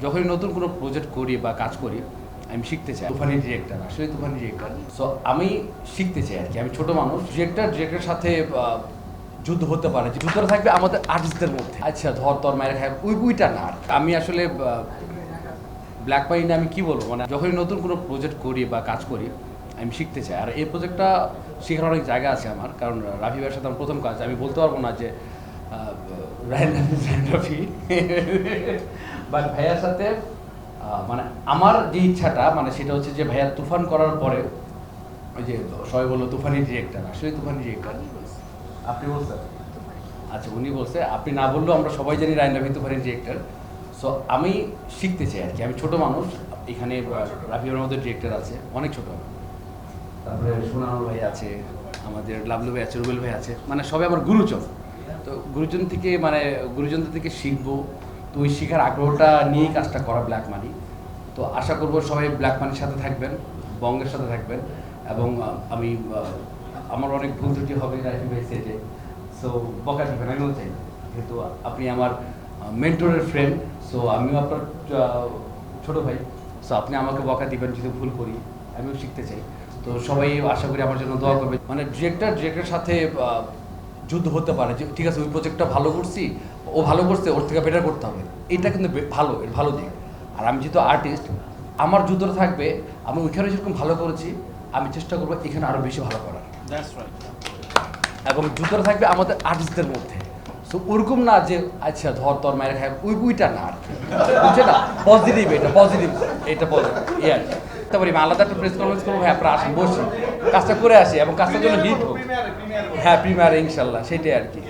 যখনই নতুন কোনো প্রজেক্ট করি বা কাজ করি আমি শিখতে চাই। তুফানি ডিরেক্টর, আসলে তুফানি ডিরেক্টর, সো আমি শিখতে চাই আর কি। আমি ছোট মানুষ, ডিরেক্টরের সাথে যুদ্ধ হতে পারে, যে যুদ্ধটা থাকবে আমাদের আর্টিস্টদের মধ্যে। আচ্ছা ধর তোর মায়ের খায় ওইটা না। আমি আসলে ব্ল্যাক পাইনে আমি কি বলবো, মানে যখনই নতুন কোনো প্রজেক্ট করি বা কাজ করি আমি শিখতে চাই। আর এই প্রজেক্টটা শেখার অনেক জায়গা আছে আমার, কারণ রাফি ভাইয়ের সাথে আমার প্রথম কাজ। আমি বলতে পারবো না যে রাফি বাট ভাইয়ার সাথে মানে আমার যে ইচ্ছাটা, মানে সেটা হচ্ছে যে ভাইয়া তুফান করার পরে ওই যে সবাই বললো তুফানি ডিরেক্টর, আসলে তুফানি ডিরেক্টর আপনি বলছেন? আচ্ছা উনি বলছে, আপনি না বললেও আমরা সবাই জানি রায়ন রাফি তুফানি ডিরেক্টর। সো আমি শিখতে চাই আর কি। আমি ছোট মানুষ, এখানে রাফির মধ্যে ডিরেক্টর আছে অনেক ছোট, তারপরে সোনানুর ভাই আছে, আমাদের লাভলু ভাই আছে, রুবেল ভাই আছে, মানে সবাই আমার গুরুজন। তো গুরুজনদের থেকে শিখবো। তো ওই শেখার আগ্রহটা নিয়েই কাজটা করা ব্ল্যাক মানি। তো আশা করবো সবাই ব্ল্যাক মানির সাথে থাকবেন, বঙ্গের সাথে থাকবেন, এবং আমি আমার অনেক ভুল ত্রুটি হবে রাইফি ভাই সেটে, সো বকা দিবেন আমিও চাই, যেহেতু আপনি আমার মেন্টরের ফ্রেন্ড। সো আমিও আপনার ছোট ভাই, সো আপনি আমাকে বকা দিবেন যদি ভুল করি, আমিও শিখতে চাই। তো সবাই আশা করি আমার জন্য দোয়া করবে। মানে ডিরেক্টরের সাথে যুদ্ধ হতে পারে, যে ঠিক আছে ওই প্রজেক্টটা ভালো করছি, ও ভালো করছে, ওর থেকে বেটার করতে হবে, এটা কিন্তু ভালো দিক। আর আমি যেহেতু আর্টিস্ট, আমার যুদ্ধটা থাকবে আমি ওইখানে যেরকম ভালো করেছি আমি চেষ্টা করবো এখানে আরও বেশি ভালো করার। এবং যুদ্ধটা থাকবে আমাদের আর্টিস্টদের মধ্যে। সো ওরকম না যে আচ্ছা ধর তোর মায়ের খায় ওইটা না আর কি, বুঝছে না? পজিটিভ, এটা পজিটিভ, এই আর কি। তারপরে আলাদা একটা প্রেস কনফারেন্স করবো, ভাই আপনারা আসেন, বসি, কাজটা করে আসি এবং কাজটার জন্য হিট হোক। হ্যাঁ প্রিমিয়ারে ইনশাল্লাহ, সেটাই আর কি।